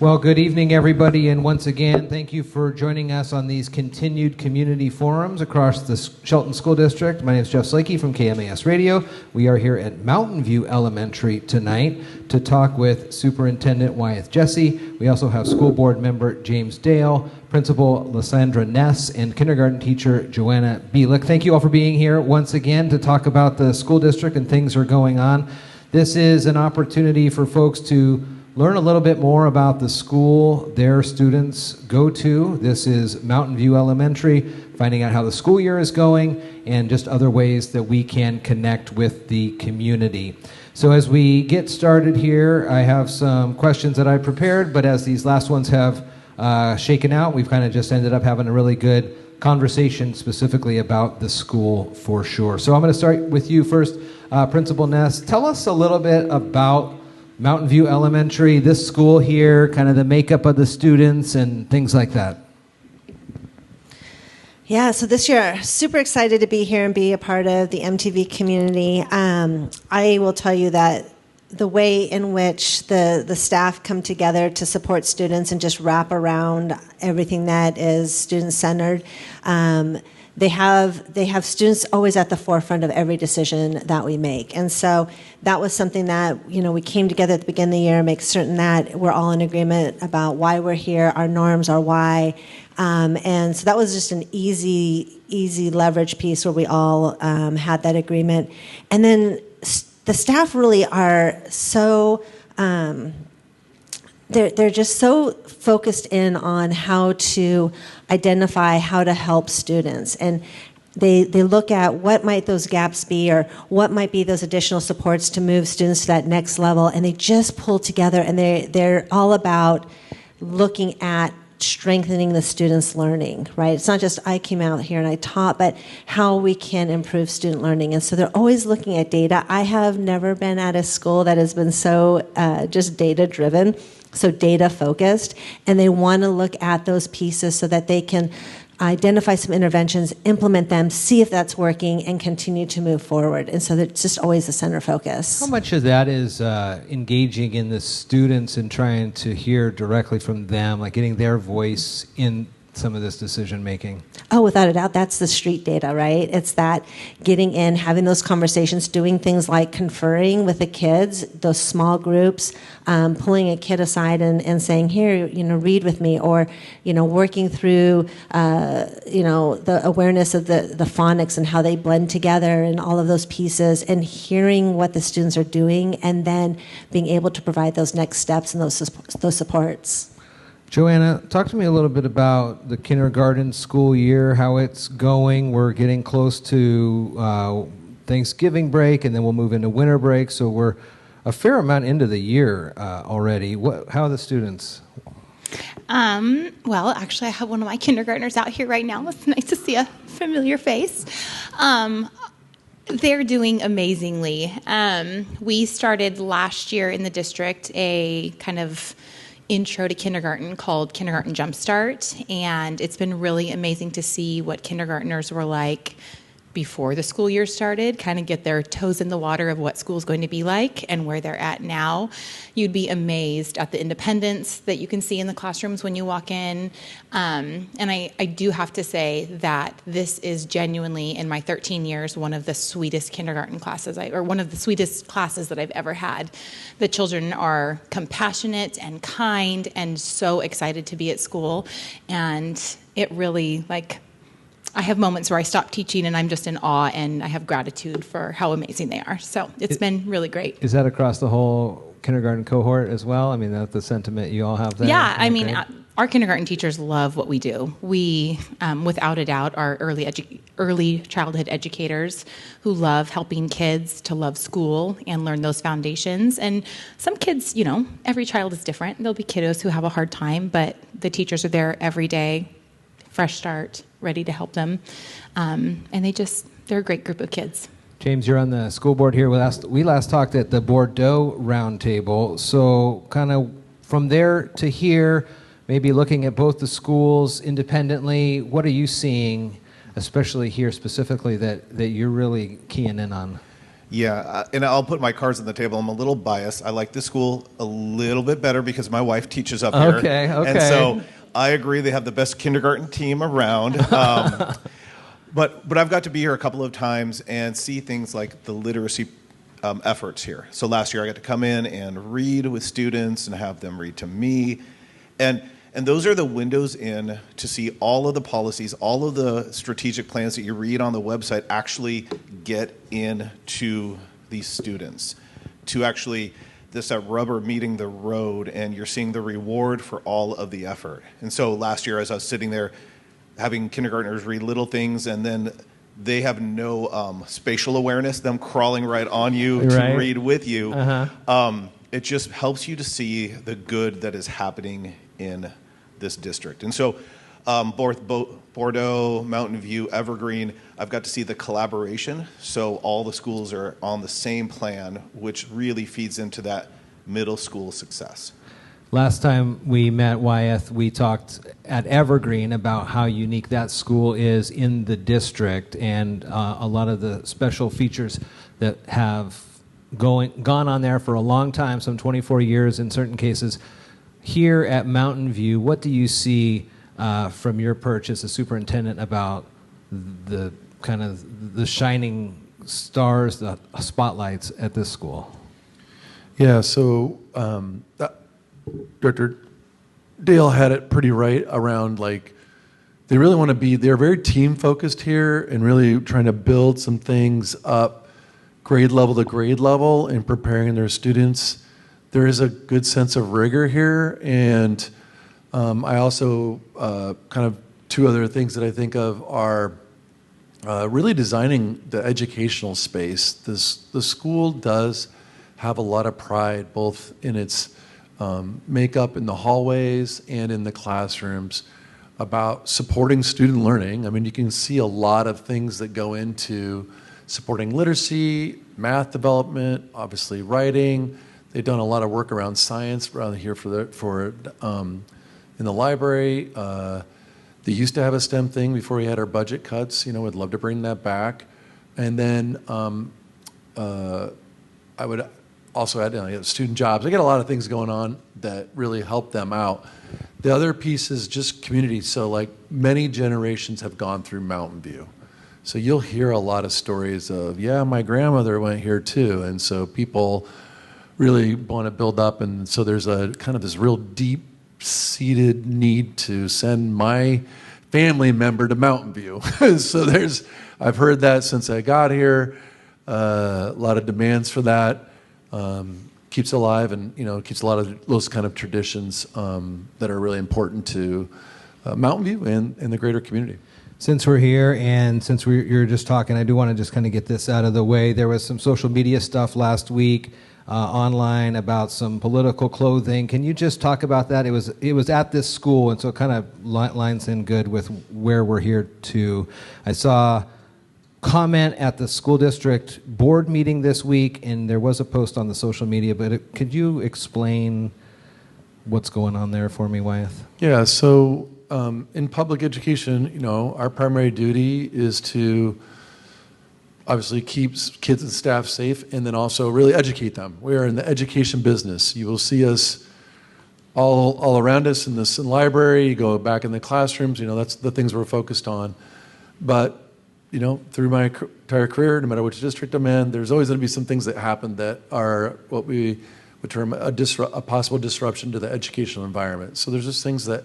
Well, good evening, everybody, and once again, thank you for joining us on these continued community forums across the Shelton School District. My name is Jeff Slakey from KMAS Radio. We are here at Mountain View Elementary tonight to talk with Superintendent Wyeth Jessee. We also have School Board Member James Dale, Principal Lysandra Ness, and Kindergarten Teacher JoAnna Bielec. Thank you all for being here once again to talk about the school district and things that are going on. This is an opportunity for folks to learn a little bit more about the school their students go to. This is Mountain View Elementary, finding out how the school year is going and just other ways that we can connect with the community. So as we get started here, I have some questions that I prepared, but as these last ones have shaken out, we've kind of just ended up having a really good conversation specifically about the school for sure. So I'm going to start with you first, Principal Ness. Tell us a little bit about Mountain View Elementary, this school here, kind of the makeup of the students and things like that. Yeah, so this year, super excited to be here and be a part of the MTV community. I will tell you that the way in which the staff come together to support students and just wrap around everything that is student-centered, they have students always at the forefront of every decision that we make. And so that was something that, we came together at the beginning of the year, make certain that we're all in agreement about why we're here, our norms, our why. And so that was just an easy leverage piece where we all had that agreement. And then the staff really are so... They're just so focused in on how to identify how to help students. And they look at what might those gaps be or what might be those additional supports to move students to that next level. And they just pull together, and they're all about looking at strengthening the students' learning, right? It's not just I came out here and I taught, but how we can improve student learning. And so they're always looking at data. I have never been at a school that has been so just data-driven, so data-focused, and they want to look at those pieces so that they can identify some interventions, implement them, see if that's working, and continue to move forward. And so it's just always the center focus. How much of that is engaging in the students and trying to hear directly from them, like getting their voice in some of this decision making? Oh, without a doubt, that's the street data, right? It's that getting in, having those conversations, doing things like conferring with the kids, those small groups, pulling a kid aside and saying, here, read with me, or, working through, the awareness of the phonics and how they blend together and all of those pieces, and hearing what the students are doing, and then being able to provide those next steps and those supports. JoAnna, talk to me a little bit about the kindergarten school year, how it's going. We're getting close to Thanksgiving break, and then we'll move into winter break, so we're a fair amount into the year already. How are the students? Well, actually, I have one of my kindergartners out here right now. It's nice to see a familiar face. They're doing amazingly. We started last year in the district a kind of intro to kindergarten called Kindergarten Jumpstart, and it's been really amazing to see what kindergartners were like before the school year started, kind of get their toes in the water of what school's going to be like and where they're at now. You'd be amazed at the independence that you can see in the classrooms when you walk in. And I do have to say that this is genuinely, in my 13 years, one of the sweetest kindergarten classes, or one of the sweetest classes that I've ever had. The children are compassionate and kind and so excited to be at school. And it really, I have moments where I stop teaching and I'm just in awe, and I have gratitude for how amazing they are. So it's been really great. Is that across the whole kindergarten cohort as well? I mean, that's the sentiment you all have there? Yeah, I mean, our kindergarten teachers love what we do. We, without a doubt, are early childhood educators who love helping kids to love school and learn those foundations. And some kids, every child is different. There'll be kiddos who have a hard time, but the teachers are there every day, fresh start, ready to help them. And they're a great group of kids. James, you're on the school board here. We last talked at the Bordeaux Roundtable. So kind of from there to here, maybe looking at both the schools independently, what are you seeing, especially here specifically, that you're really keying in on? Yeah, and I'll put my cards on the table. I'm a little biased. I like this school a little bit better because my wife teaches up here. Okay. And so I agree they have the best kindergarten team around. But I've got to be here a couple of times and see things like the literacy efforts here. So last year I got to come in and read with students and have them read to me. And those are the windows in to see all of the policies, all of the strategic plans that you read on the website actually get into these students. To actually, this rubber meeting the road, and you're seeing the reward for all of the effort. And so last year as I was sitting there having kindergartners read little things, and then they have no spatial awareness, them crawling right on you to read with you. It just helps you to see the good that is happening in this district. And so both Bordeaux, Mountain View, Evergreen, I've got to see the collaboration. So all the schools are on the same plan, which really feeds into that middle school success. Last time we met, Wyeth, we talked at Evergreen about how unique that school is in the district, and a lot of the special features that have gone on there for a long time, some 24 years in certain cases. Here at Mountain View, what do you see from your perch as a superintendent about the kind of the shining stars, the spotlights at this school? Yeah, so Director Dale had it pretty right around, like, they really want to be, they're very team focused here and really trying to build some things up grade level to grade level and preparing their students. There is a good sense of rigor here, and I also kind of two other things that I think of are really designing the educational space. The school does have a lot of pride, both in its makeup in the hallways and in the classrooms, about supporting student learning. I mean, you can see a lot of things that go into supporting literacy, math development, obviously writing. They've done a lot of work around science around here in the library. They used to have a STEM thing before we had our budget cuts. You know, we'd love to bring that back. And then I would also add student jobs. I get a lot of things going on that really help them out. The other piece is just community. So, like, many generations have gone through Mountain View. So you'll hear a lot of stories of, yeah, my grandmother went here too. And so people really want to build up. And so there's a kind of this real deep-seated need to send my family member to Mountain View. So I've heard that since I got here. A lot of demands for that. Keeps alive, and keeps a lot of those kind of traditions that are really important to Mountain View and the greater community. Since we're here and since you're just talking, I do want to just kind of get this out of the way. There was some social media stuff last week online about some political clothing. Can you just talk about that? It was at this school, and so it kind of lines in good with where we're here too. I saw comment at the school district board meeting this week, and there was a post on the social media, but could you explain what's going on there for me, Wyeth? Yeah, so in public education, our primary duty is to obviously keep kids and staff safe, and then also really educate them. We are in the education business. You will see us all around us in the library. You go back in the classrooms. That's the things we're focused on. But through my entire career, no matter which district I'm in, there's always going to be some things that happen that are what we would term a possible disruption to the educational environment. So there's just things that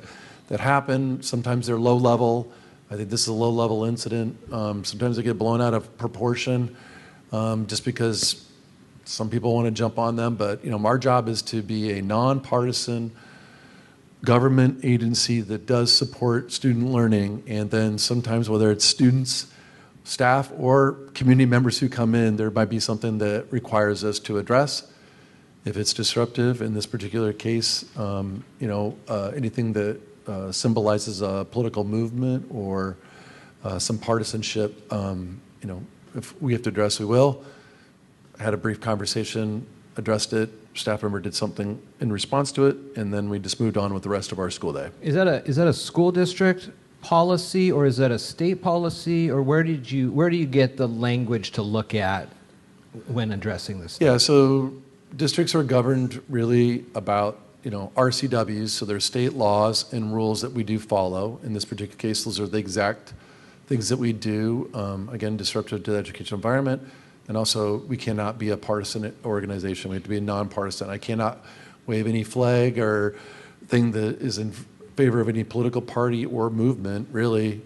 happen. Sometimes they're low level. I think this is a low level incident. Sometimes they get blown out of proportion just because some people want to jump on them. But our job is to be a nonpartisan government agency that does support student learning. And then sometimes, whether it's students, staff, or community members who come in, there might be something that requires us to address. If it's disruptive, in this particular case, anything that symbolizes a political movement or some partisanship, if we have to address, we will. I had a brief conversation, addressed it, staff member did something in response to it, and then we just moved on with the rest of our school day. Is that a school district policy, or is that a state policy, or where do you get the language to look at when addressing this? Yeah, so districts are governed really about, RCWs, so there's state laws and rules that we do follow. In this particular case, those are the exact things that we do, again, disruptive to the educational environment. And also, we cannot be a partisan organization. We have to be nonpartisan. I cannot wave any flag or thing that is in favor of any political party or movement, really,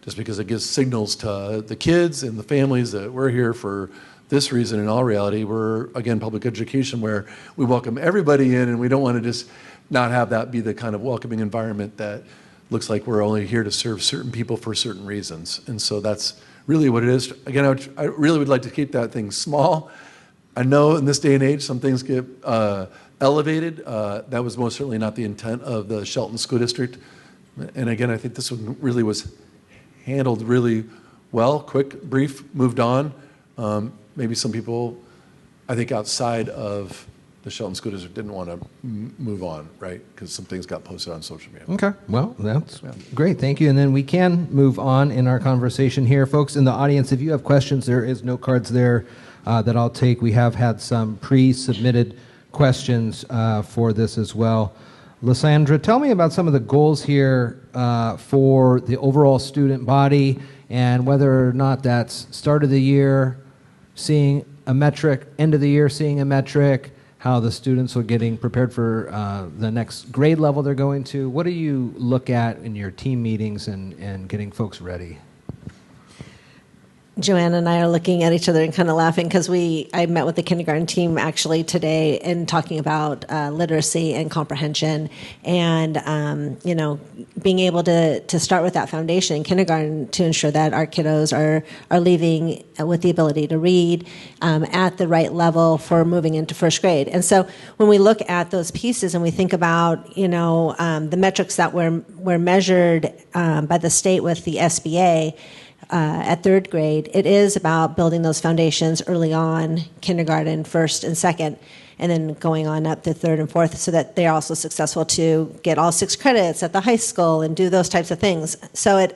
just because it gives signals to the kids and the families that we're here for this reason. In all reality, we're, again, public education where we welcome everybody in, and we don't want to just not have that be the kind of welcoming environment that looks like we're only here to serve certain people for certain reasons. And so that's really what it is. Again, I really would like to keep that thing small. I know in this day and age, some things get elevated. That was most certainly not the intent of the Shelton School District. And again, I think this one really was handled really well, quick, brief, moved on. Maybe some people, I think outside of the Shelton School District didn't want to move on, right? Because some things got posted on social media. Okay, well, that's great. Thank you. And then we can move on in our conversation here. Folks in the audience, if you have questions, there is note cards there that I'll take. We have had some pre-submitted questions for this as well. Lysandra, tell me about some of the goals here for the overall student body and whether or not that's start of the year, seeing a metric, end of the year, seeing a metric, how the students are getting prepared for the next grade level they're going to. What do you look at in your team meetings and getting folks ready? JoAnna and I are looking at each other and kind of laughing because I met with the kindergarten team actually today and talking about literacy and comprehension and, being able to start with that foundation in kindergarten to ensure that our kiddos are leaving with the ability to read at the right level for moving into first grade. And so when we look at those pieces and we think about, the metrics that were measured by the state with the SBA, at third grade, it is about building those foundations early on, kindergarten, first and second, and then going on up to third and fourth so that they're also successful to get all 6 credits at the high school and do those types of things. So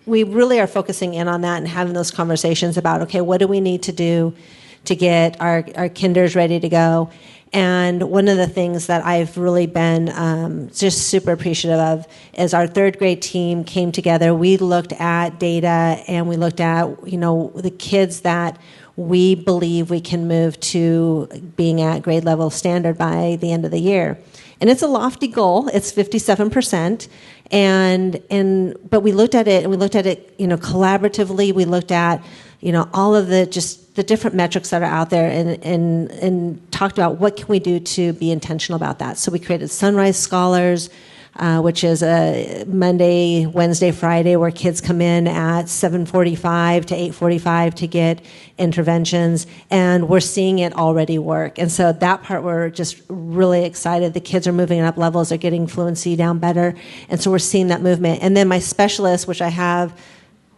we really are focusing in on that and having those conversations about, okay, what do we need to do to get our kinders ready to go? And one of the things that I've really been just super appreciative of is our third grade team came together. We looked at data and we looked at, the kids that we believe we can move to being at grade level standard by the end of the year. And it's a lofty goal. It's 57%. But we looked at it and we looked at it, collaboratively. We looked at, all of the different metrics that are out there and talked about what can we do to be intentional about that. So we created Sunrise Scholars, which is a Monday, Wednesday, Friday, where kids come in at 7:45 to 8:45 to get interventions, and we're seeing it already work. And so that part we're just really excited. The kids are moving up levels, they're getting fluency down better, and so we're seeing that movement. And then my specialists, which I have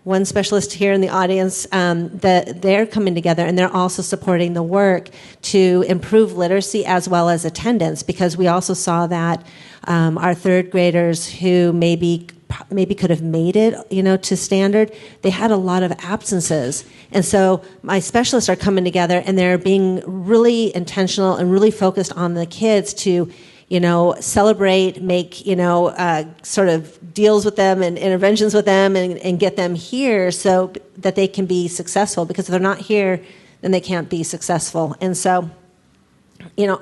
one specialist here in the audience, that they're coming together and they're also supporting the work to improve literacy as well as attendance, because we also saw that our third graders who maybe could have made it, to standard, they had a lot of absences. And so my specialists are coming together and they're being really intentional and really focused on the kids to celebrate, make, sort of deals with them and interventions with them and get them here so that they can be successful, because if they're not here, then they can't be successful. And so,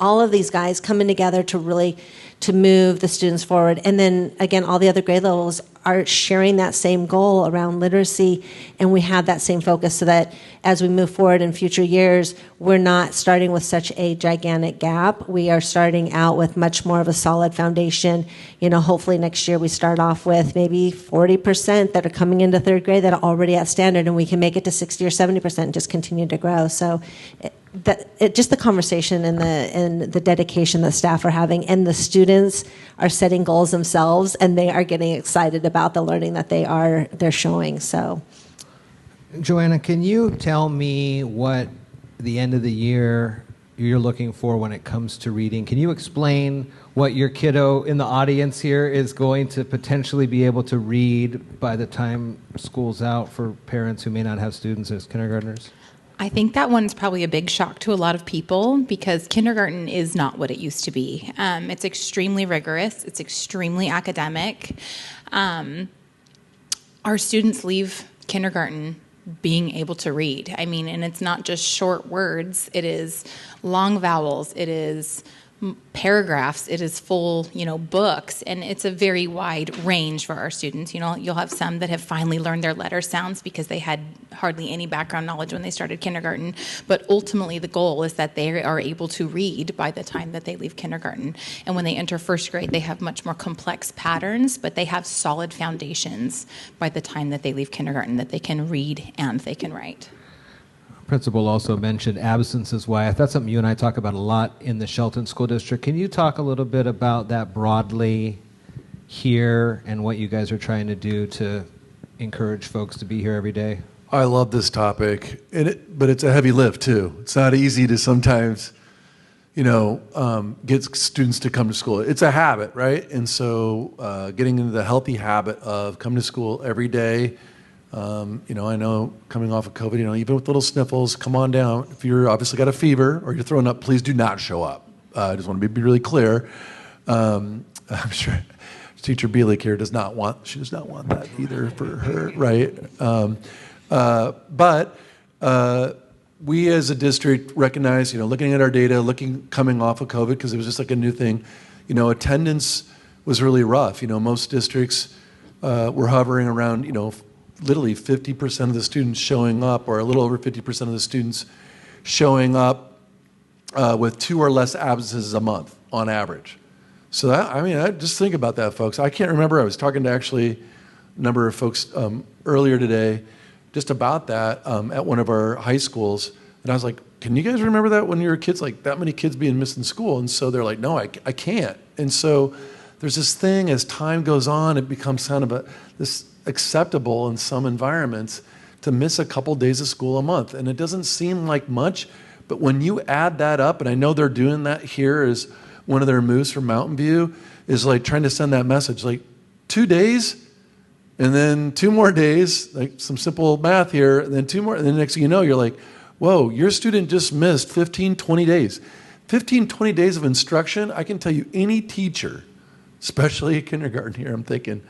all of these guys coming together to move the students forward. And then, again, all the other grade levels are sharing that same goal around literacy, and we have that same focus so that as we move forward in future years, we're not starting with such a gigantic gap. We are starting out with much more of a solid foundation. Hopefully next year we start off with maybe 40% that are coming into third grade that are already at standard, and we can make it to 60 or 70% and just continue to grow. So just the conversation and the dedication that staff are having, and the students are setting goals themselves, and they are getting excited about the learning that they're showing. So, JoAnna, can you tell me what the end of the year you're looking for when it comes to reading? Can you explain what your kiddo in the audience here is going to potentially be able to read by the time school's out for parents who may not have students as kindergartners? I think that one's probably a big shock to a lot of people because kindergarten is not what it used to be. It's extremely rigorous. It's extremely academic. Our students leave kindergarten being able to read. I mean, and it's not just short words. It is long vowels. It is paragraphs. It is full, books, and it's a very wide range for our students. You'll have some that have finally learned their letter sounds because they had hardly any background knowledge when they started kindergarten. But ultimately, the goal is that they are able to read by the time that they leave kindergarten. And when they enter first grade, they have much more complex patterns, but they have solid foundations by the time that they leave kindergarten that they can read and they can write. Principal also mentioned absences, Wyeth. That's something you and I talk about a lot in the Shelton School District. Can you talk a little bit about that broadly here and what you guys are trying to do to encourage folks to be here every day? I love this topic, but it's a heavy lift too. It's not easy to sometimes, get students to come to school. It's a habit, right? And so getting into the healthy habit of coming to school every day. I know coming off of COVID, even with little sniffles, come on down. If you're obviously got a fever or you're throwing up, please do not show up. I just want to be really clear. I'm sure Teacher Bielec here does not want that either for her, right? But we as a district recognize, looking at our data, coming off of COVID, because it was just like a new thing, attendance was really rough. Most districts were hovering around, literally 50% of the students showing up, or a little over 50% of the students showing up with 2 or less absences a month on average. So I just think about that, folks. I can't remember. I was talking to actually a number of folks earlier today just about that at one of our high schools. And I was like, can you guys remember that when you were kids, like that many kids being missed in school? And so they're like, no, I can't. And so there's this thing, as time goes on, it becomes kind of this acceptable in some environments to miss a couple days of school a month. And it doesn't seem like much, but when you add that up, and I know they're doing that here as one of their moves from Mountain View, is like trying to send that message, like 2 days, and then 2 more days, like some simple math here, and then 2 more, and then next thing you know, you're like, whoa, your student just missed 15, 20 days. 15, 20 days of instruction, I can tell you any teacher, especially at kindergarten here, I'm thinking,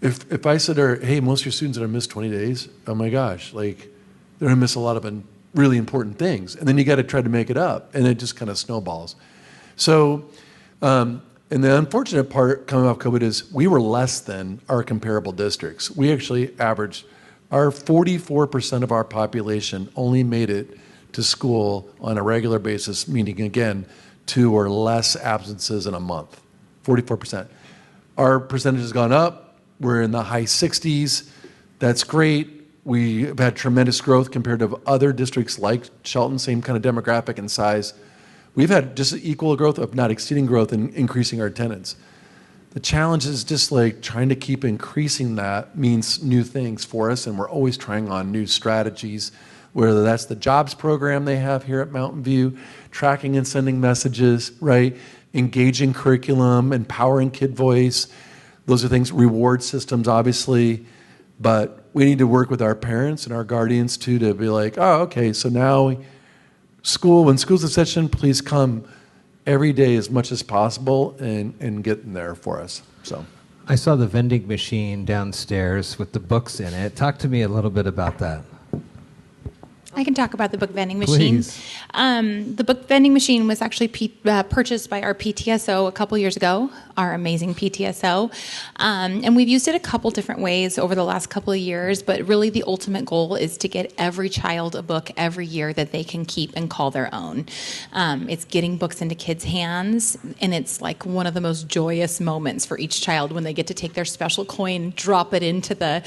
if I said to her, hey, most of your students are going to miss 20 days, oh my gosh, like they're going to miss a lot of really important things. And then you got to try to make it up, and it just kind of snowballs. So, and the unfortunate part coming off COVID is we were less than our comparable districts. We actually averaged, our 44% of our population only made it to school on a regular basis, meaning again, 2 or less absences in a month, 44%. Our percentage has gone up. We're in the high 60s. That's great. We've had tremendous growth compared to other districts like Shelton, same kind of demographic and size. We've had just equal growth, if not exceeding growth, in increasing our attendance. The challenge is just like trying to keep increasing that means new things for us, and we're always trying on new strategies, whether that's the jobs program they have here at Mountain View, tracking and sending messages, right? Engaging curriculum, empowering kid voice. Those are things, reward systems, obviously, but we need to work with our parents and our guardians too to be like, oh, okay, so now when school's in session, please come every day as much as possible and get in there for us. So I saw the vending machine downstairs with the books in it. Talk to me a little bit about that. I can talk about the book vending machine. Please. The book vending machine was actually purchased by our PTSO a couple years ago, our amazing PTSO. And we've used it a couple different ways over the last couple of years, but really the ultimate goal is to get every child a book every year that they can keep and call their own. It's getting books into kids' hands, and it's like one of the most joyous moments for each child when they get to take their special coin, drop it into the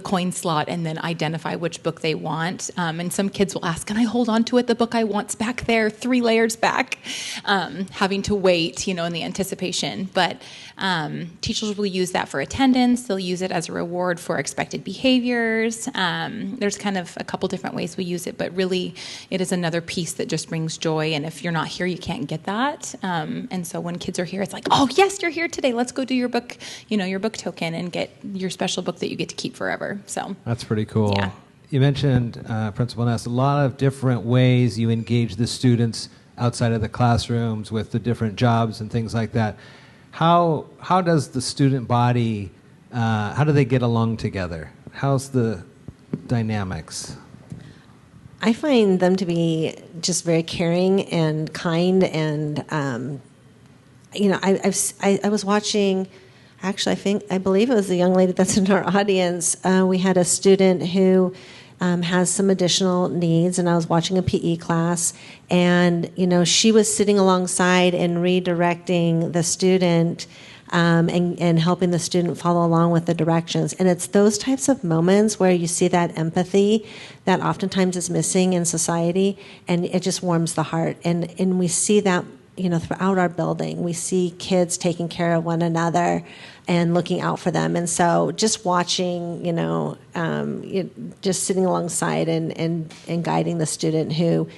coin slot, and then identify which book they want. And some kids will ask, can I hold on to it? The book I want's back there, 3 layers back, having to wait, in the anticipation. But teachers will use that for attendance. They'll use it as a reward for expected behaviors. There's kind of a couple different ways we use it, but really it is another piece that just brings joy. And if you're not here, you can't get that. And so when kids are here, it's like, oh, yes, you're here today. Let's go do your book, your book token and get your special book that you get to keep forever. So that's pretty cool. Yeah. you mentioned, Principal Ness, a lot of different ways you engage the students outside of the classrooms with the different jobs and things like that. How does the student body, how do they get along together? How's the dynamics? I find them to be just very caring and kind, and I was watching. Actually, I believe it was the young lady that's in our audience. We had a student who has some additional needs, and I was watching a PE class, and she was sitting alongside and redirecting the student, and helping the student follow along with the directions. And it's those types of moments where you see that empathy that oftentimes is missing in society, and it just warms the heart. And we see that throughout our building. We see kids taking care of one another and looking out for them. And so just watching, just sitting alongside and guiding the student who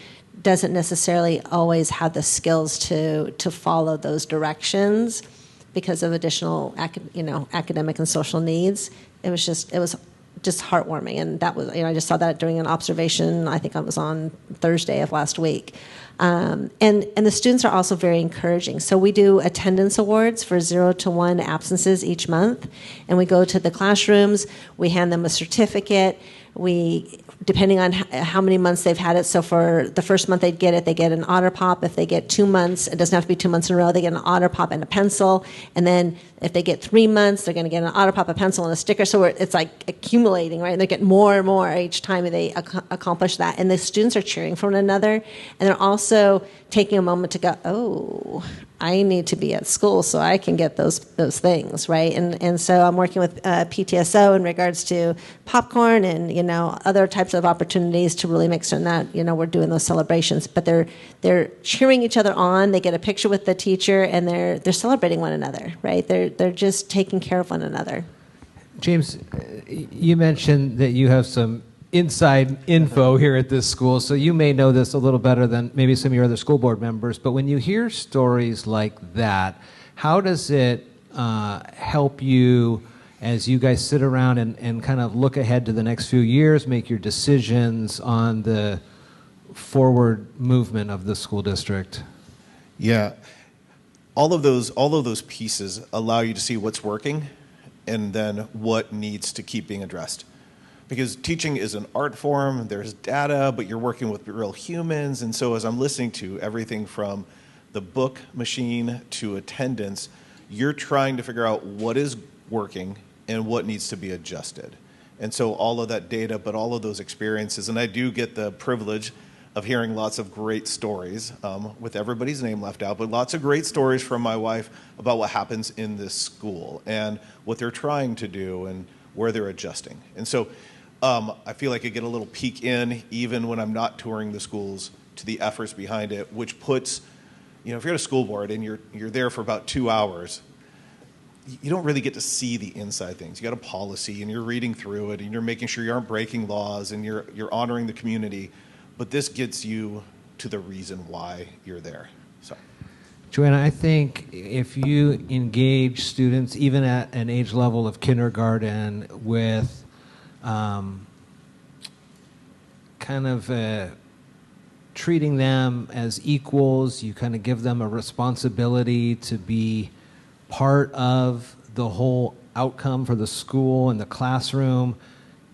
doesn't necessarily always have the skills to follow those directions because of additional academic and social needs. It was just heartwarming. And that was, I just saw that during an observation, I think I was on Thursday of last week. And the students are also very encouraging. So we do attendance awards for 0 to 1 absences each month, and we go to the classrooms. We hand them a certificate. We, depending on how many months they've had it. So for the first month they get an Otter Pop. If they get 2 months, it doesn't have to be 2 months in a row. They get an Otter Pop and a pencil. And then if they get 3 months, they're going to get an Otter Pop, a pencil, and a sticker. So it's like accumulating, right? And they get more and more each time they accomplish that. And the students are cheering for one another, and they're also taking a moment to go, oh, I need to be at school so I can get those things, right? And so I'm working with PTSO in regards to popcorn and other types of opportunities to really make certain that we're doing those celebrations. But they're cheering each other on. They get a picture with the teacher, and they're celebrating one another, right? They're just taking care of one another. James, you mentioned that you have some inside info here at this school, so you may know this a little better than maybe some of your other school board members, but when you hear stories like that, how does it help you as you guys sit around and kind of look ahead to the next few years, make your decisions on the forward movement of the school district? Yeah. All of those pieces allow you to see what's working and then what needs to keep being addressed. Because teaching is an art form, there's data, but you're working with real humans. And so as I'm listening to everything from the book machine to attendance, you're trying to figure out what is working and what needs to be adjusted. And so all of that data, but all of those experiences, and I do get the privilege of hearing lots of great stories, with everybody's name left out, but lots of great stories from my wife about what happens in this school and what they're trying to do and where they're adjusting. And so I feel like I get a little peek in, even when I'm not touring the schools, to the efforts behind it, which puts, if you're at a school board and you're there for about 2 hours, you don't really get to see the inside things. You got a policy and you're reading through it and you're making sure you aren't breaking laws and you're honoring the community, but this gets you to the reason why you're there. So, JoAnna, I think if you engage students, even at an age level of kindergarten, with kind of treating them as equals, you kind of give them a responsibility to be part of the whole outcome for the school and the classroom,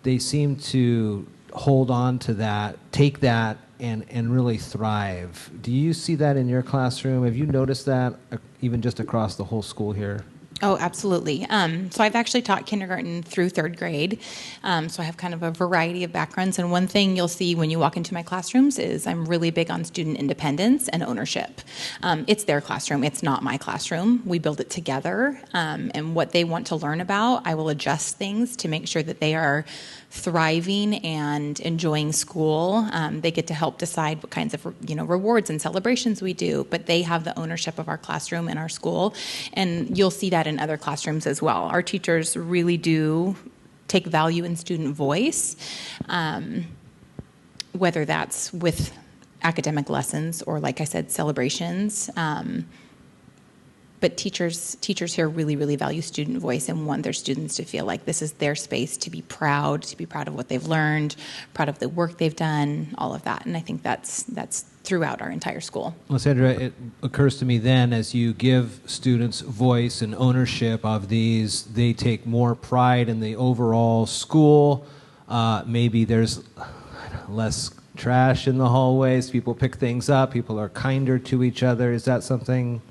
they seem to hold on to that, take that, and really thrive. Do you see that in your classroom? Have you noticed that even just across the whole school here? Oh, absolutely. So I've actually taught kindergarten through 3rd grade. So I have kind of a variety of backgrounds. And one thing you'll see when you walk into my classrooms is I'm really big on student independence and ownership. It's their classroom. It's not my classroom. We build it together. And what they want to learn about, I will adjust things to make sure that they are thriving and enjoying school. They get to help decide what kinds of rewards and celebrations we do, but they have the ownership of our classroom and our school. And you'll see that in other classrooms as well. Our teachers really do take value in student voice, whether that's with academic lessons or, like I said, celebrations. but teachers here really value student voice and want their students to feel like this is their space to be proud of what they've learned, proud of the work they've done, all of that. And I think that's throughout our entire school. Lysandra, it occurs to me then, as you give students voice and ownership of these, they take more pride in the overall school. Maybe there's less trash in the hallways. People pick things up. People are kinder to each other. Is that something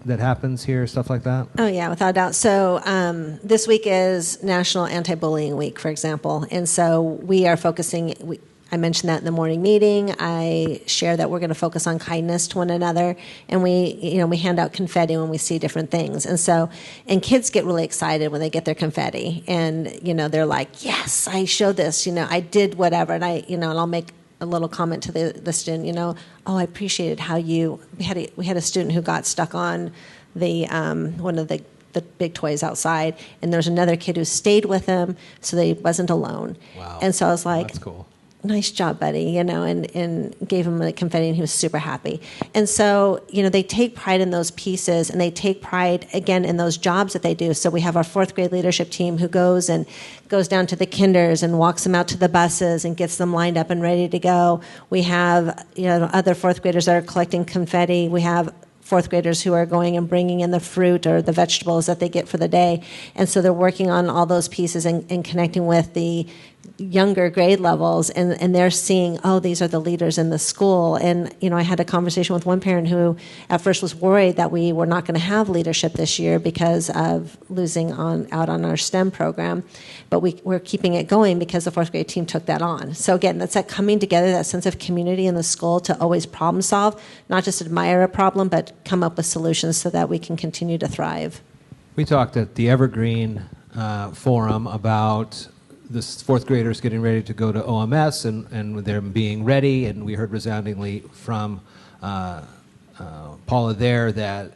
that happens here, stuff like that? Oh, yeah, without a doubt. So this week is National Anti-Bullying Week, for example. And so we are focusing, I mentioned that in the morning meeting. I share that we're going to focus on kindness to one another. And we hand out confetti when we see different things. And kids get really excited when they get their confetti. And, they're like, yes, I showed this, I did whatever. And and I'll make a little comment to the student, I appreciated how we had a student who got stuck on the one of the big toys outside, and there's another kid who stayed with him so that he wasn't alone. Wow. And so I was like, that's cool. Nice job, buddy, and gave him the confetti, and he was super happy. And so, they take pride in those pieces, and they take pride, again, in those jobs that they do. So we have our fourth grade leadership team who goes down to the kinders and walks them out to the buses and gets them lined up and ready to go. We have, other fourth graders that are collecting confetti. We have fourth graders who are going and bringing in the fruit or the vegetables that they get for the day. And so they're working on all those pieces and connecting with the younger grade levels, and they're seeing, these are the leaders in the school. And, I had a conversation with one parent who at first was worried that we were not going to have leadership this year because of losing out on our STEM program. But we're keeping it going because the fourth grade team took that on. So again, that's that coming together, that sense of community in the school to always problem solve, not just admire a problem, but come up with solutions so that we can continue to thrive. We talked at the Evergreen Forum about the fourth graders getting ready to go to OMS and them being ready, and we heard resoundingly from Paula there that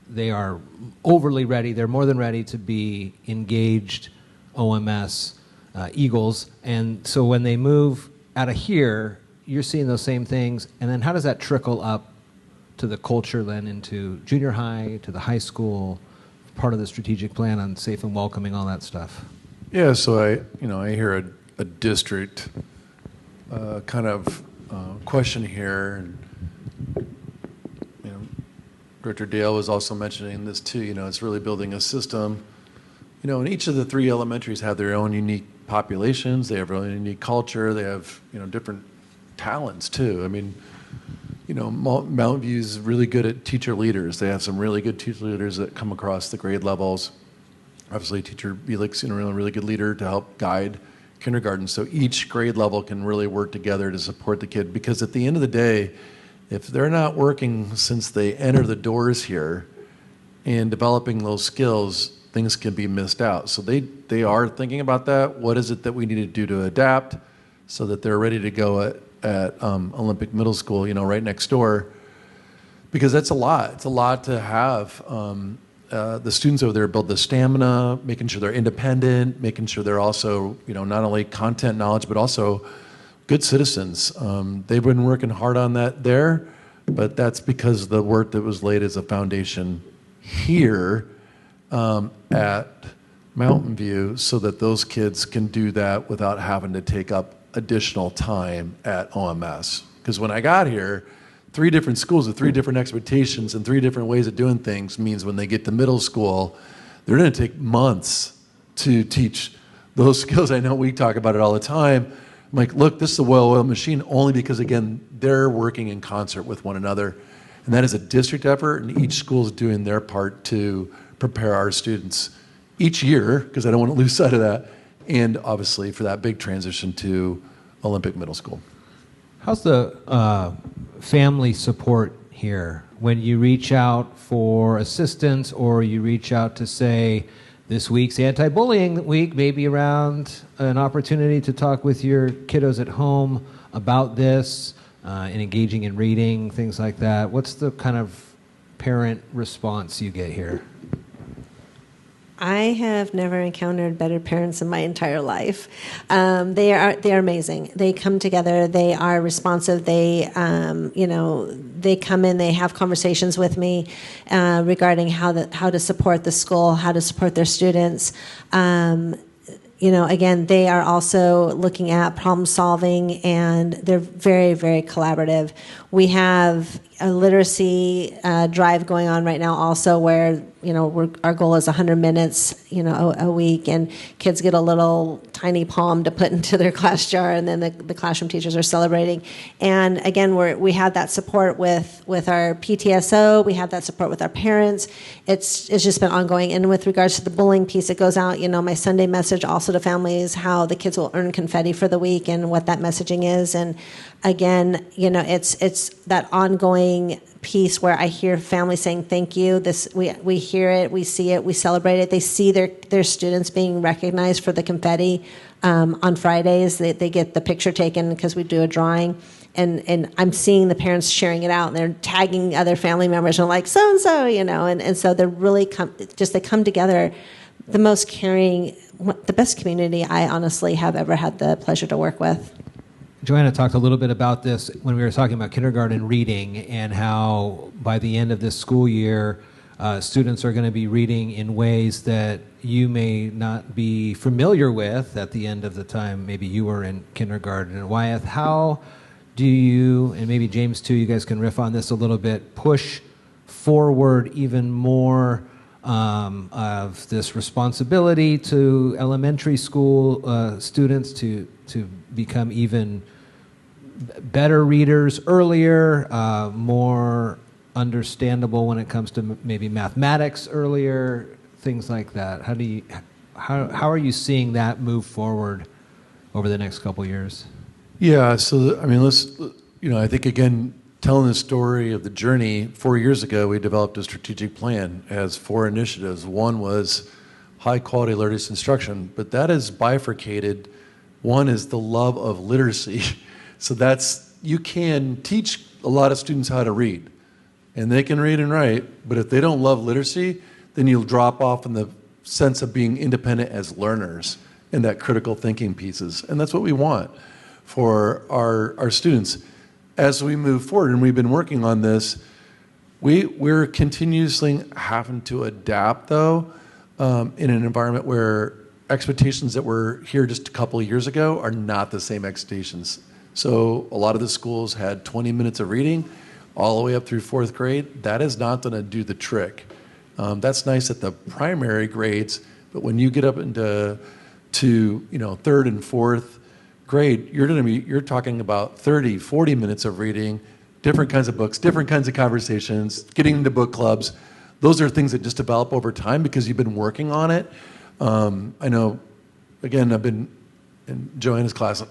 they are overly ready. They're more than ready to be engaged OMS Eagles. And so when they move out of here, you're seeing those same things. And then how does that trickle up to the culture then into junior high, to the high school, part of the strategic plan on safe and welcoming, all that stuff? Yeah, so I hear a district kind of question here, and Director Dale was also mentioning this too. It's really building a system. And each of the three elementaries have their own unique populations. They have their own unique culture. They have different talents too. I mean, Mountain View is really good at teacher leaders. They have some really good teacher leaders that come across the grade levels. Obviously, Teacher Bielec's a really good leader to help guide kindergarten. So each grade level can really work together to support the kid. Because at the end of the day, if they're not working since they enter the doors here and developing those skills, things can be missed out. So they are thinking about that. What is it that we need to do to adapt so that they're ready to go at Olympic Middle School, right next door? Because that's a lot. It's a lot to have. The students over there build the stamina, making sure they're independent, making sure they're also, not only content knowledge, but also good citizens. They've been working hard on that there, but that's because of the work that was laid as a foundation here at Mountain View, so that those kids can do that without having to take up additional time at OMS. Because when I got here, 3 different schools with 3 different expectations and 3 different ways of doing things means when they get to middle school, they're going to take months to teach those skills. I know we talk about it all the time. I'm like, look, this is a well-oiled machine only because, again, they're working in concert with one another. And that is a district effort, and each school is doing their part to prepare our students each year, because I don't want to lose sight of that, and obviously for that big transition to Olympic Middle School. How's the family support here when you reach out for assistance, or you reach out to say, this week's anti-bullying week, maybe around an opportunity to talk with your kiddos at home about this and engaging in reading, things like that? What's the kind of parent response you get here? I have never encountered better parents in my entire life. They are amazing. They come together. They are responsive. They they come in. They have conversations with me regarding how to support the school, how to support their students. Again, they are also looking at problem solving, and they're very, very collaborative. We have a literacy drive going on right now also where, our goal is 100 minutes, a week, and kids get a little tiny palm to put into their class jar, and then the classroom teachers are celebrating. And again, we have that support with our PTSO, we have that support with our parents. It's just been ongoing. And with regards to the bullying piece, it goes out, my Sunday message also to families, how the kids will earn confetti for the week and what that messaging is. And again, it's that ongoing piece where I hear families saying thank you. We hear it, we see it, we celebrate it. They see their students being recognized for the confetti on Fridays. They get the picture taken because we do a drawing, and I'm seeing the parents sharing it out, and they're tagging other family members and like so and so, and so they're really they come together. The most caring, the best community I honestly have ever had the pleasure to work with. JoAnna talked a little bit about this when we were talking about kindergarten reading and how by the end of this school year, students are going to be reading in ways that you may not be familiar with at the end of the time maybe you were in kindergarten. And Wyeth, how do you, and maybe James too, you guys can riff on this a little bit, push forward even more of this responsibility to elementary school students to become even better readers earlier, more understandable when it comes to maybe mathematics earlier, things like that. How are you seeing that move forward over the next couple years? Yeah, so I think again, telling the story of the journey, 4 years ago we developed a strategic plan. It has 4 initiatives. One was high quality literacy instruction, but that is bifurcated. One is the love of literacy. So you can teach a lot of students how to read, and they can read and write, but if they don't love literacy, then you'll drop off in the sense of being independent as learners and that critical thinking pieces. And that's what we want for our students. As we move forward, and we've been working on this, we're continuously having to adapt, though, in an environment where expectations that were here just a couple of years ago are not the same expectations. So a lot of the schools had 20 minutes of reading all the way up through 4th grade. That is not going to do the trick. That's nice at the primary grades, but when you get up into 3rd and 4th grade, you're talking about 30, 40 minutes of reading, different kinds of books, different kinds of conversations, getting into book clubs. Those are things that just develop over time because you've been working on it. I know, again, I've been in JoAnna's class a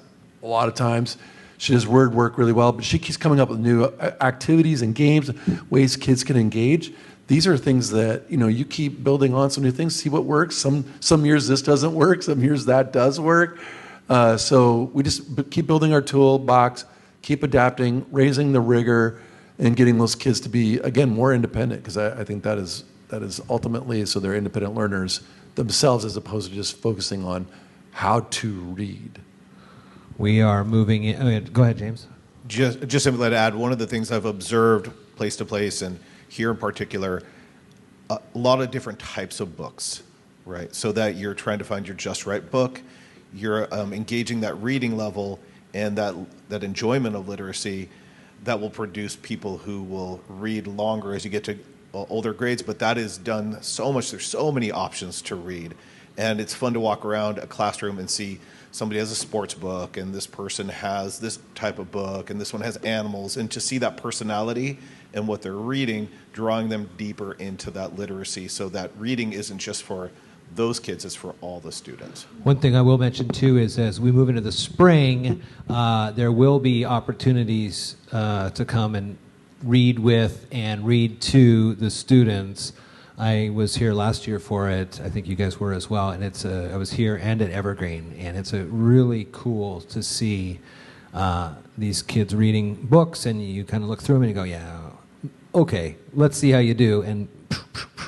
lot of times. She does word work really well, but she keeps coming up with new activities and games, ways kids can engage. These are things that, you keep building on some new things, see what works. Some years this doesn't work, some years that does work. So we just keep building our toolbox, keep adapting, raising the rigor, and getting those kids to be, again, more independent, because I think that is ultimately so they're independent learners themselves as opposed to just focusing on how to read. We are moving in. Go ahead, James. Just simply to add, one of the things I've observed place to place, and here in particular, a lot of different types of books, right? So that you're trying to find your just right book, you're engaging that reading level and that enjoyment of literacy that will produce people who will read longer as you get to older grades, but that is done so much. There's so many options to read, and it's fun to walk around a classroom and see somebody has a sports book, and this person has this type of book, and this one has animals, and to see that personality and what they're reading, drawing them deeper into that literacy, so that reading isn't just for those kids, it's for all the students. One thing I will mention too is as we move into the spring, there will be opportunities to come and read with and read to the students. I was here last year for it. I think you guys were as well. And I was here and at Evergreen, and it's a really cool to see these kids reading books, and you kind of look through them and you go, yeah, okay, let's see how you do. And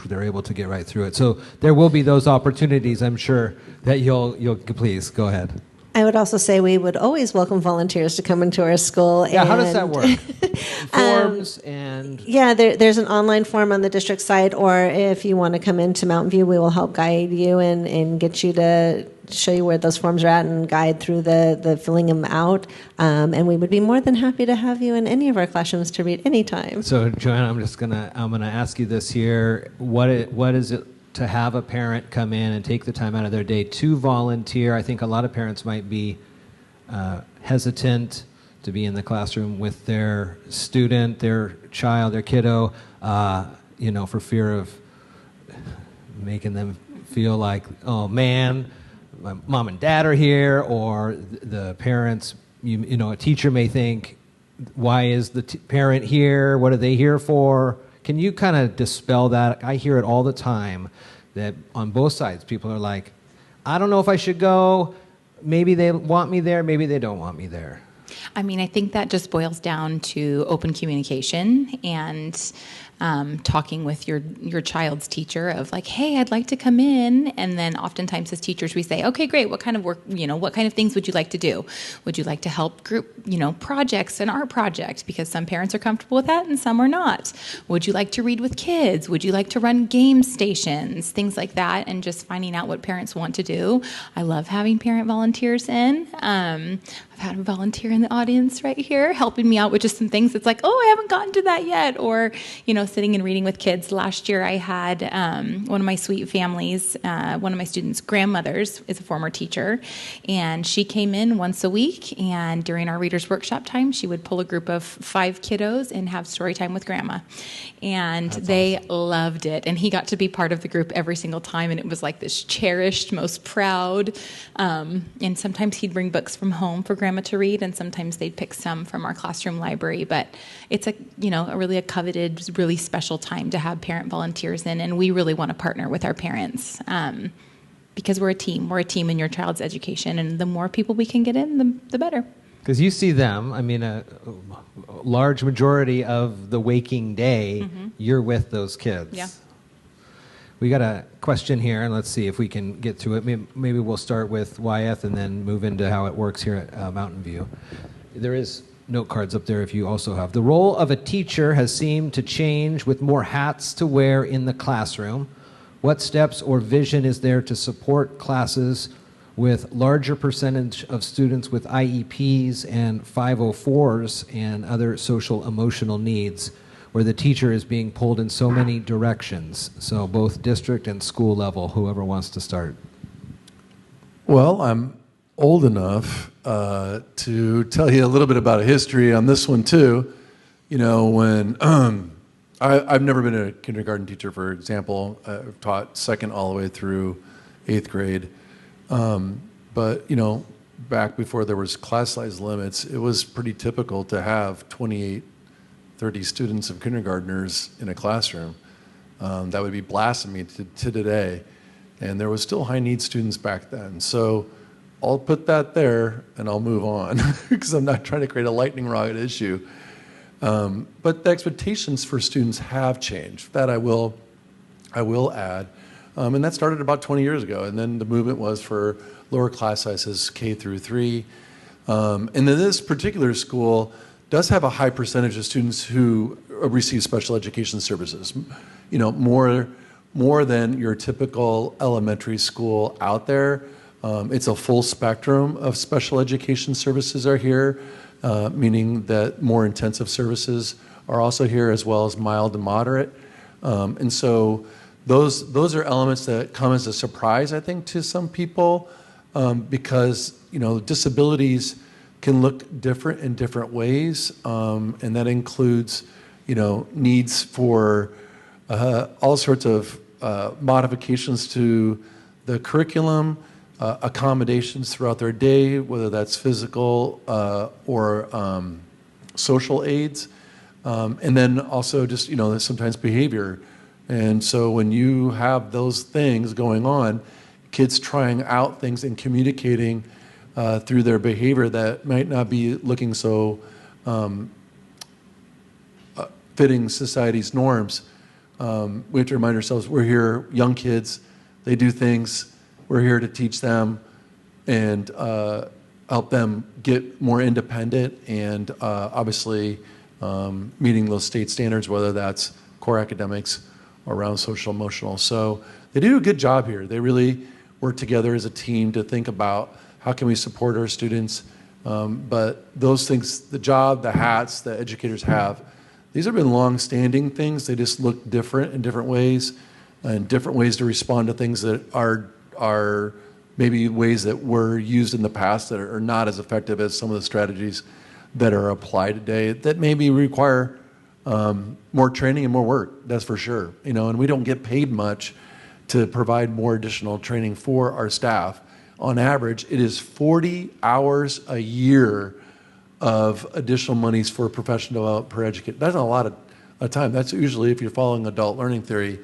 they're able to get right through it. So there will be those opportunities, I'm sure, that you'll please go ahead. I would also say we would always welcome volunteers to come into our school. Yeah, how does that work? Forms and... Yeah, there's an online form on the district site, or if you want to come into Mountain View, we will help guide you and get you to show you where those forms are at and guide through the filling them out. And we would be more than happy to have you in any of our classrooms to read anytime. So, JoAnna, I'm gonna ask you this here. What is it to have a parent come in and take the time out of their day to volunteer? I think a lot of parents might be hesitant to be in the classroom with their student, their child, their kiddo, for fear of making them feel like, oh man, my mom and dad are here, or the parents, a teacher may think, why is the parent here? What are they here for? Can you kind of dispel that? I hear it all the time that on both sides, people are like, I don't know if I should go. Maybe they want me there. Maybe they don't want me there. I mean, I think that just boils down to open communication and talking with your child's teacher of like, hey, I'd like to come in. And then oftentimes as teachers, we say, okay, great. What kind of work, what kind of things would you like to do? Would you like to help group, projects, an art project? Because some parents are comfortable with that and some are not. Would you like to read with kids? Would you like to run game stations? Things like that. And just finding out what parents want to do. I love having parent volunteers in. I've had a volunteer in the audience right here helping me out with just some things. It's like, oh, I haven't gotten to that yet. Or, sitting and reading with kids. Last year I had one of my sweet families, one of my students' grandmothers is a former teacher, and she came in once a week, and during our readers workshop time, she would pull a group of 5 kiddos and have story time with grandma. And they loved it. And he got to be part of the group every single time, and it was like this cherished, most proud. And sometimes he'd bring books from home for grandma to read, and sometimes they'd pick some from our classroom library. But it's a really a coveted, really special time to have parent volunteers in, and we really want to partner with our parents because we're a team. We're a team in your child's education, and the more people we can get in, the better. Because you see them, a large majority of the waking day, you're with those kids. Yeah. We got a question here, and let's see if we can get to it. Maybe we'll start with Wyeth and then move into how it works here at Mountain View. There is note cards up there if you also have. The role of a teacher has seemed to change with more hats to wear in the classroom. What steps or vision is there to support classes with larger percentage of students with IEPs and 504s and other social emotional needs, where the teacher is being pulled in so many directions? So both district and school level, whoever wants to start. Well, I'm old enough to tell you a little bit about a history on this one too. When I've never been a kindergarten teacher, for example. I've taught second all the way through 8th grade. But back before there was class size limits, it was pretty typical to have 28, 30 students of kindergartners in a classroom. That would be blasphemy to today. And there was still high need students back then. So I'll put that there and I'll move on because I'm not trying to create a lightning rod issue. But the expectations for students have changed. That I will add. And that started about 20 years ago. And then the movement was for lower class sizes, K through 3. And then this particular school does have a high percentage of students who receive special education services. More than your typical elementary school out there. It's a full spectrum of special education services are here, meaning that more intensive services are also here, as well as mild and moderate. And so those are elements that come as a surprise, I think, to some people, because disabilities can look different in different ways, and that includes needs for all sorts of modifications to the curriculum, accommodations throughout their day, whether that's physical or social aids, and then also just sometimes behavior. And so when you have those things going on, kids trying out things and communicating through their behavior that might not be looking so fitting society's norms, we have to remind ourselves we're here, young kids, they do things, we're here to teach them and help them get more independent and obviously meeting those state standards, whether that's core academics or around social emotional. So they do a good job here. They really work together as a team to think about how can we support our students. But those things, the job, the hats that educators have, these have been long-standing things. They just look different in different ways and different ways to respond to things that are maybe ways that were used in the past that are not as effective as some of the strategies that are applied today that maybe require more training and more work, that's for sure. And we don't get paid much to provide more additional training for our staff. On average, it is 40 hours a year of additional monies for professional development per educator. That's not a lot of time. That's usually, if you're following adult learning theory,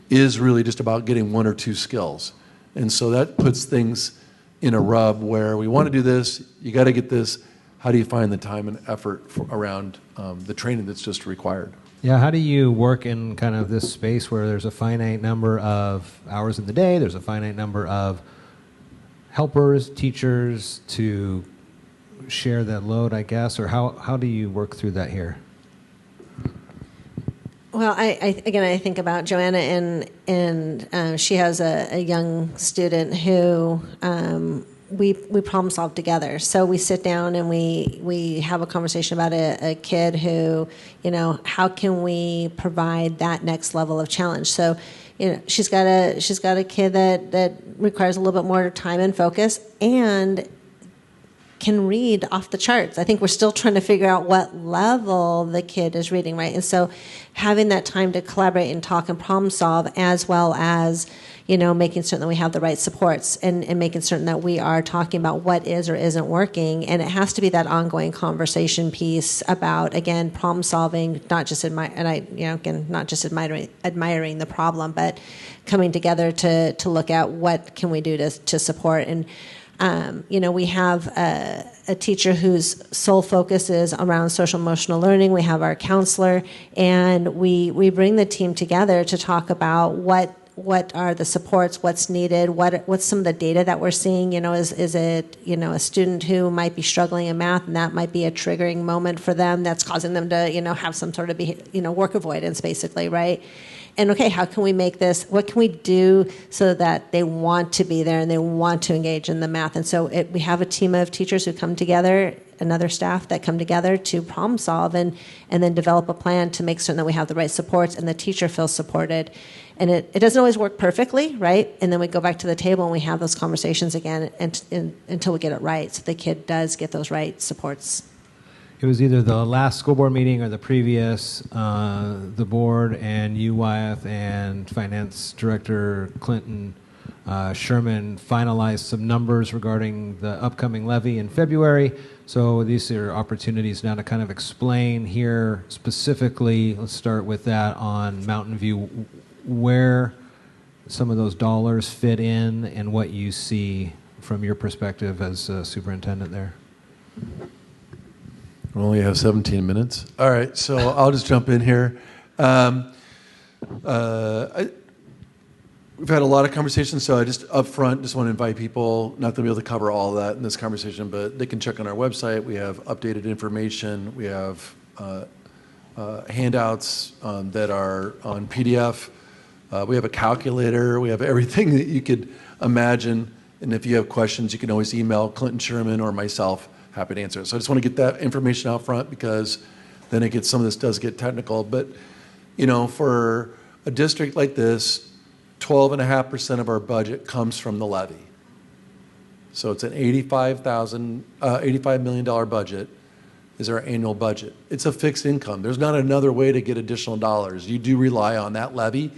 is really just about getting one or two skills. And so that puts things in a rub where we want to do this, you got to get this, how do you find the time and effort around the training that's just required? Yeah, how do you work in kind of this space where there's a finite number of hours in the day, there's a finite number of helpers, teachers to share that load, I guess, or how do you work through that here? Well, I think about JoAnna, and she has a young student who we problem solve together. So we sit down and we have a conversation about a kid who, how can we provide that next level of challenge? So, she's got a kid that requires a little bit more time and focus and can read off the charts. I think we're still trying to figure out what level the kid is reading, right? And so having that time to collaborate and talk and problem solve, as well as, making certain that we have the right supports and making certain that we are talking about what is or isn't working. And it has to be that ongoing conversation piece about, again, problem solving, not just not just admiring the problem, but coming together to look at what can we do to support. And we have a teacher whose sole focus is around social emotional learning. We have our counselor, and we bring the team together to talk about what are the supports, what's needed, what's some of the data that we're seeing. Is it a student who might be struggling in math, and that might be a triggering moment for them that's causing them to have some sort of work avoidance, basically, right? And okay, how can we make this, what can we do so that they want to be there and they want to engage in the math? And so we have a team of teachers who come together, another staff that come together to problem solve and then develop a plan to make certain that we have the right supports and the teacher feels supported. And it doesn't always work perfectly, right? And then we go back to the table and we have those conversations again until we get it right, so the kid does get those right supports. It was either the last school board meeting or the previous, the board and you, Wyeth, and Finance Director Clinton Sherman finalized some numbers regarding the upcoming levy in February. So these are opportunities now to kind of explain here specifically, let's start with that on Mountain View, where some of those dollars fit in and what you see from your perspective as superintendent there. We only have 17 minutes. All right, so I'll just jump in here. We've had a lot of conversations, so I just up front just want to invite people, not to be able to cover all of that in this conversation, but they can check on our website. We have updated information. We have handouts that are on PDF. We have a calculator. We have everything that you could imagine. And if you have questions, you can always email Clinton Sherman or myself. Happy to answer it. So I just want to get that information out front because then some of this does get technical. But, for a district like this, 12.5% of our budget comes from the levy. So it's an $85 million budget is our annual budget. It's a fixed income. There's not another way to get additional dollars. You do rely on that levy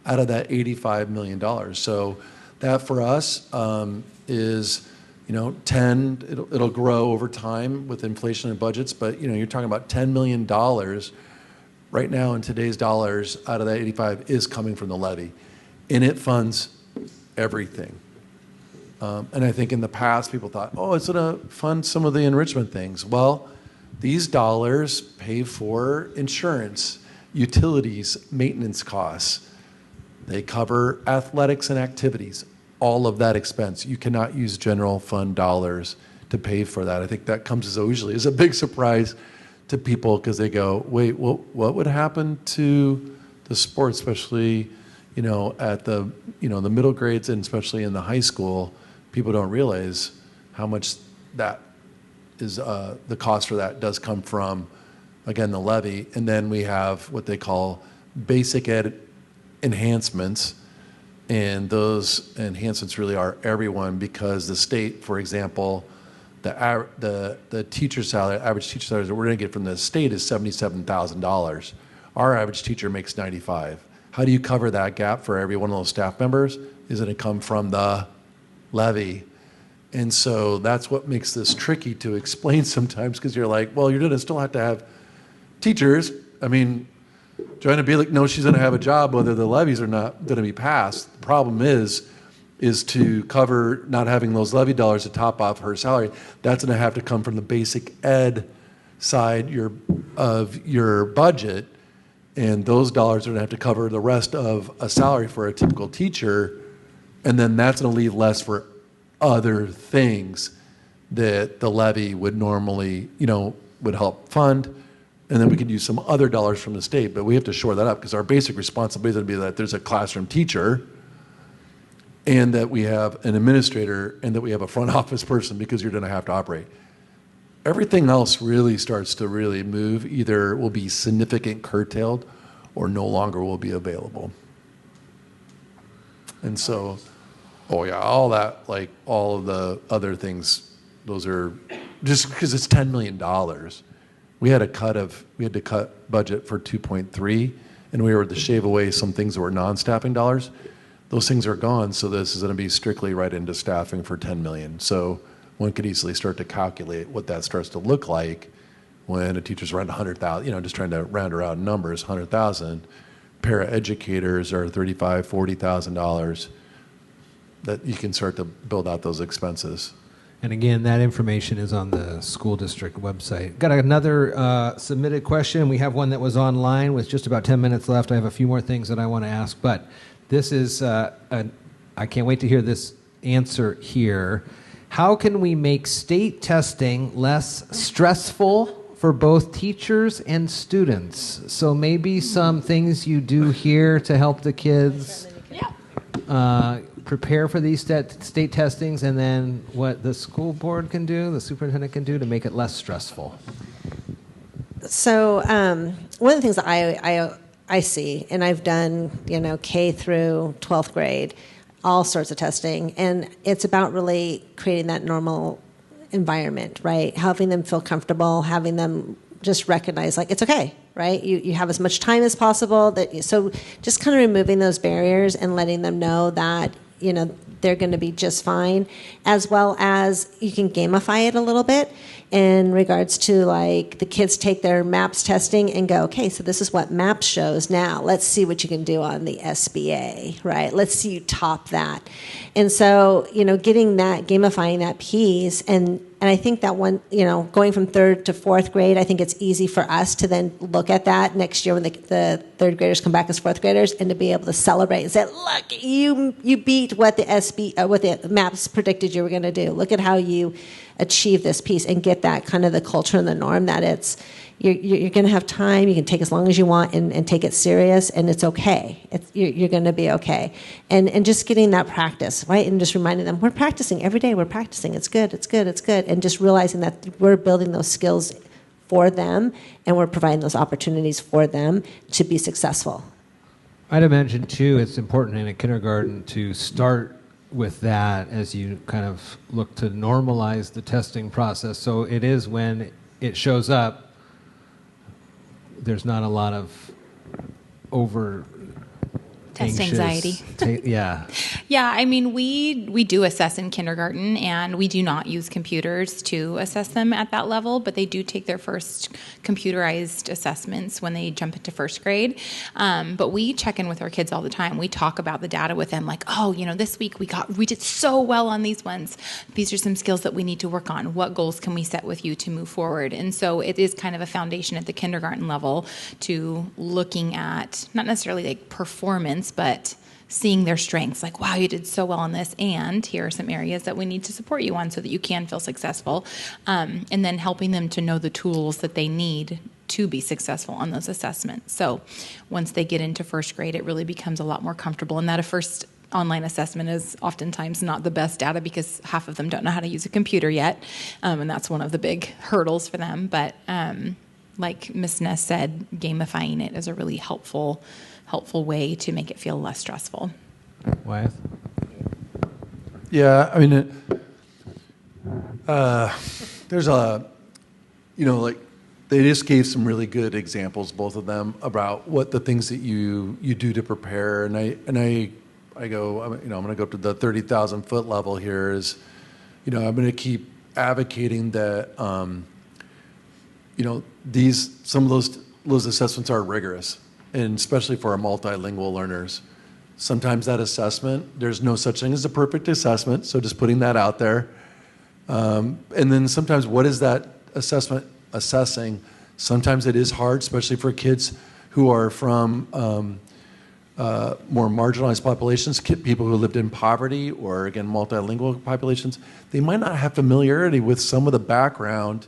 out of that $85 million. So that for us is, 10, it'll grow over time with inflation and budgets, but you're talking about $10 million right now in today's dollars out of that 85 is coming from the levy. And it funds everything. And I think in the past people thought, it's going to fund some of the enrichment things. Well, these dollars pay for insurance. utilities, maintenance costs. They cover athletics and activities, all of that expense. You cannot use general fund dollars to pay for that. I think that comes as usually as a big surprise to people because they go, wait, what would happen to the sports, especially, at the, the middle grades and especially in the high school. People don't realize how much that is, the cost for that does come from, again, the levy. And then we have what they call basic ed enhancements. And those enhancements really are everyone because the state, for example, the teacher salary, average teacher salary that we're going to get from the state is $77,000. Our average teacher makes $95,000. How do you cover that gap for every one of those staff members? Is it come from the levy? And so that's what makes this tricky to explain sometimes because you're like, well, you're going to still have to have teachers. I mean, JoAnna Bielec knows she's going to have a job whether the levies are not going to be passed. The problem is to cover not having those levy dollars to top off her salary. That's going to have to come from the basic ed side of your budget, and those dollars are going to have to cover the rest of a salary for a typical teacher, and then that's going to leave less for other things that the levy would normally, would help fund, and then we could use some other dollars from the state, but we have to shore that up because our basic responsibility is going to be that there's a classroom teacher and that we have an administrator and that we have a front office person because you're going to have to operate. Everything else really starts to really move, either will be significant curtailed or no longer will be available. And so, all that, like all of the other things, those are just because it's $10 million. We had to cut budget for 2.3, and we were to shave away some things that were non-staffing dollars. Those things are gone, so this is going to be strictly right into staffing for $10 million. So one could easily start to calculate what that starts to look like when a teacher's around 100,000, just trying to round around numbers, 100,000. Paraeducators are $35,000, $40,000 that you can start to build out those expenses. And again, that information is on the school district website. Got another submitted question. We have one that was online with just about 10 minutes left. I have a few more things that I want to ask, but this is, I can't wait to hear this answer here. How can we make state testing less stressful for both teachers and students? So maybe some things you do here to help the kids prepare for these state testings, and then what the school board can do, the superintendent can do to make it less stressful. So one of the things that I see, and I've done, K through 12th grade, all sorts of testing, and it's about really creating that normal environment, right? Having them feel comfortable, having them just recognize, like, it's okay, right? You have as much time as possible. So just kind of removing those barriers and letting them know that, they're going to be just fine, as well as you can gamify it a little bit in regards to, like, the kids take their MAPS testing and go, okay, so this is what MAPS shows now. Let's see what you can do on the SBA, right? Let's see you top that. And so, getting that, gamifying that piece, and I think that one, going from 3rd to 4th grade, I think it's easy for us to then look at that next year when the 3rd graders come back as 4th graders, and to be able to celebrate and say, look, you beat what what the MAPS predicted you were going to do. Look at how you achieve this piece, and get that kind of the culture and the norm that it's you're going to have time. You can take as long as you want and take it serious, and it's okay. You're going to be okay. And just getting that practice, right? And just reminding them, we're practicing every day. We're practicing. It's good. It's good. It's good. And just realizing that we're building those skills for them, and we're providing those opportunities for them to be successful. I'd imagine, too, it's important in a kindergarten to start with that as you kind of look to normalize the testing process. So it is when it shows up, there's not a lot of Test anxious. anxiety. Yeah. Yeah, I mean, we do assess in kindergarten, and we do not use computers to assess them at that level, but they do take their first computerized assessments when they jump into first grade. But we check in with our kids all the time. We talk about the data with them, like, oh, this week we did so well on these ones. These are some skills that we need to work on. What goals can we set with you to move forward? And so it is kind of a foundation at the kindergarten level to looking at not necessarily like performance, but seeing their strengths, like, wow, you did so well on this, and here are some areas that we need to support you on so that you can feel successful, and then helping them to know the tools that they need to be successful on those assessments. So once they get into first grade, it really becomes a lot more comfortable, and that a first online assessment is oftentimes not the best data because half of them don't know how to use a computer yet, and that's one of the big hurdles for them. But like Ms. Ness said, gamifying it is a really helpful way to make it feel less stressful. Wyeth? Yeah, I mean, there's like they just gave some really good examples, both of them, about what the things that you do to prepare. And I go, I'm going to go up to the 30,000-foot level here. Is, I'm going to keep advocating that, some of those assessments are rigorous, and especially for our multilingual learners. Sometimes that assessment, there's no such thing as a perfect assessment, so just putting that out there. And then sometimes, what is that assessment assessing? Sometimes it is hard, especially for kids who are from more marginalized populations, people who lived in poverty, or again, multilingual populations. They might not have familiarity with some of the background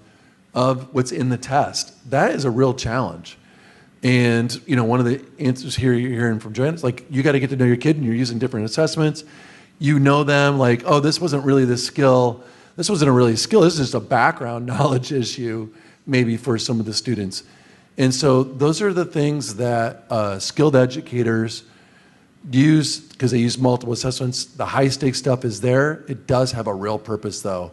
of what's in the test. That is a real challenge. And, one of the answers here you're hearing from JoAnna is like, you got to get to know your kid, and you're using different assessments. You know them, like, oh, this wasn't really the skill. This wasn't a really skill. This is just a background knowledge issue, maybe for some of the students. And so those are the things that skilled educators use, because they use multiple assessments. The high-stakes stuff is there. It does have a real purpose, though,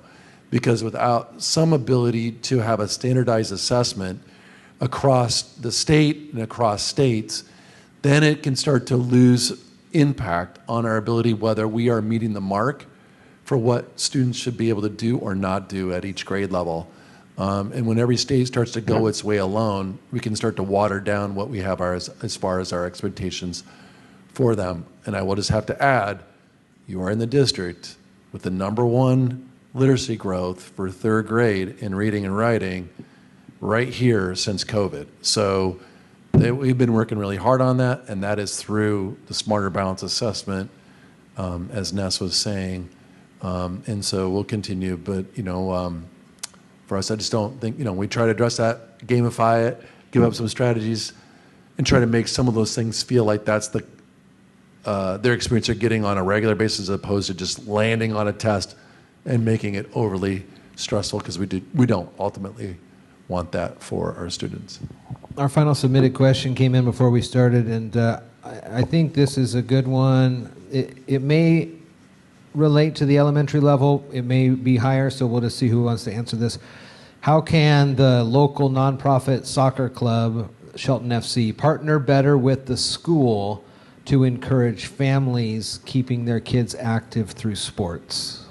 because without some ability to have a standardized assessment across the state and across states, then it can start to lose impact on our ability whether we are meeting the mark for what students should be able to do or not do at each grade level. And when every state starts to go its way alone, we can start to water down what we have as far as our expectations for them. And I will just have to add, you are in the district with the #1 literacy growth for third grade in reading and writing right here since COVID. So we've been working really hard on that, and that is through the Smarter Balance Assessment, as Ness was saying. And so we'll continue, but for us, I just don't think, we try to address that, gamify it, give up some strategies, and try to make some of those things feel like that's their experience they're getting on a regular basis, as opposed to just landing on a test and making it overly stressful, because we don't ultimately want that for our students. Our final submitted question came in before we started, and I think this is a good one. It may relate to the elementary level. It may be higher, so we'll just see who wants to answer this. How can the local nonprofit soccer club, Shelton FC, partner better with the school to encourage families keeping their kids active through sports?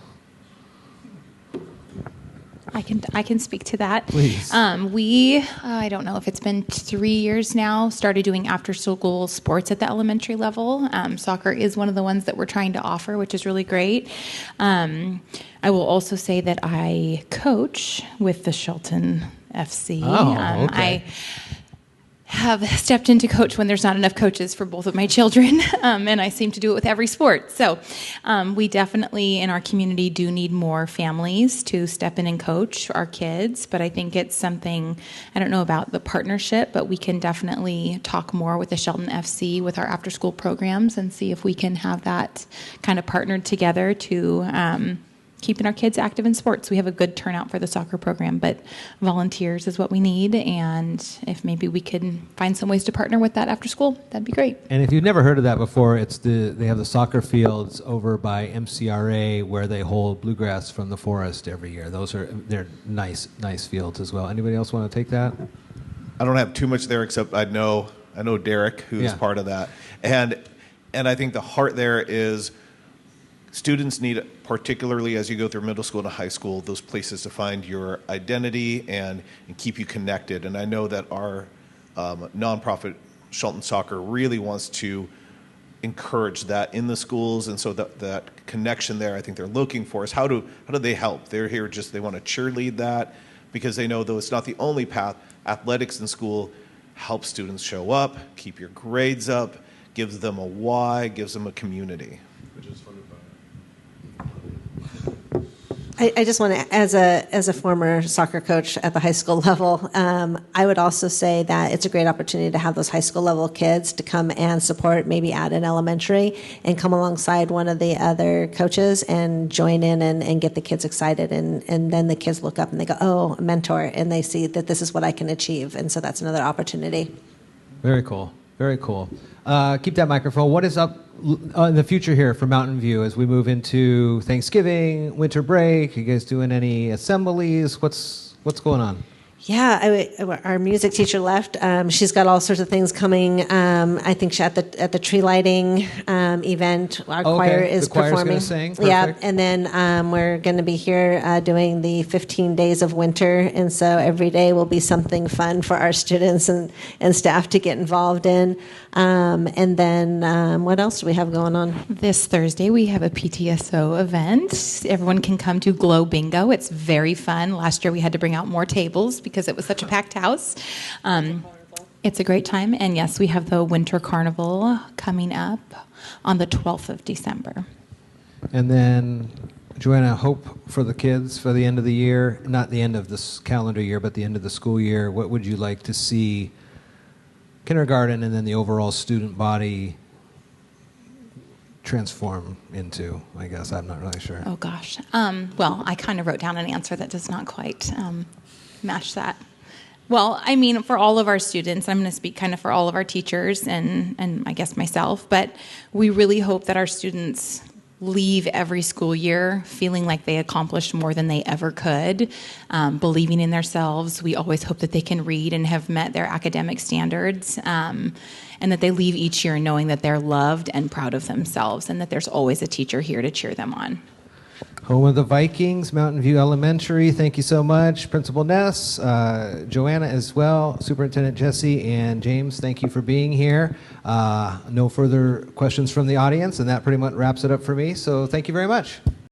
I can speak to that. Please. I don't know if it's been 3 years now, started doing after-school sports at the elementary level. Soccer is one of the ones that we're trying to offer, which is really great. I will also say that I coach with the Shelton FC. Oh, okay. I have stepped in to coach when there's not enough coaches for both of my children, and I seem to do it with every sport. So we definitely, in our community, do need more families to step in and coach our kids, but I think it's something, I don't know about the partnership, but we can definitely talk more with the Shelton FC with our after-school programs and see if we can have that kind of partnered together to keeping our kids active in sports. We have a good turnout for the soccer program, but volunteers is what we need, and if maybe we could find some ways to partner with that after school, that'd be great. And if you've never heard of that before, they have the soccer fields over by MCRA where they hold bluegrass from the forest every year. They're nice fields as well. Anybody else want to take that? I don't have too much there, except I know Derek, who's part of that. And And I think the heart there is students need, particularly as you go through middle school and high school, those places to find your identity and keep you connected. And I know that our nonprofit Shelton Soccer really wants to encourage that in the schools, and so that connection there, I think they're looking for is how do they help? They're here they want to cheerlead that, because they know, though it's not the only path, athletics in school helps students show up, keep your grades up, gives them a why, gives them a community. Which is funded by. I just want to, as a former soccer coach at the high school level, I would also say that it's a great opportunity to have those high school level kids to come and support, maybe at an elementary, and come alongside one of the other coaches and join in and get the kids excited. And then the kids look up and they go, oh, a mentor, and they see that this is what I can achieve. And so that's another opportunity. Very cool. Very cool. Keep that microphone. What is up in the future here for Mountain View as we move into Thanksgiving, winter break? Are you guys doing any assemblies? What's going on? Yeah, our music teacher left. She's got all sorts of things coming. I think at the tree lighting event, our choir is the choir's performing. Gonna sing. Perfect. Yeah, and then we're going to be here doing the 15 days of winter, and so every day will be something fun for our students and staff to get involved in. And then what else do we have going on? This Thursday, we have a PTSO event. Everyone can come to Glow Bingo. It's very fun. Last year, we had to bring out more tables because it was such a packed house. It's a great time. And yes, we have the Winter Carnival coming up on the 12th of December. And then, JoAnna, hope for the kids for the end of the year, not the end of this calendar year, but the end of the school year. What would you like to see kindergarten and then the overall student body transform into? I guess I'm not really sure. Oh, gosh. Well, I kind of wrote down an answer that does not quite match that. Well, I mean, for all of our students, I'm going to speak kind of for all of our teachers and I guess myself, but we really hope that our students leave every school year feeling like they accomplished more than they ever could, believing in themselves. We always hope that they can read and have met their academic standards, and that they leave each year knowing that they're loved and proud of themselves, and that there's always a teacher here to cheer them on. Home of the Vikings, Mountain View Elementary, thank you so much. Principal Ness, JoAnna as well, Superintendent Jessee, and James, thank you for being here. No further questions from the audience, and that pretty much wraps it up for me, so thank you very much.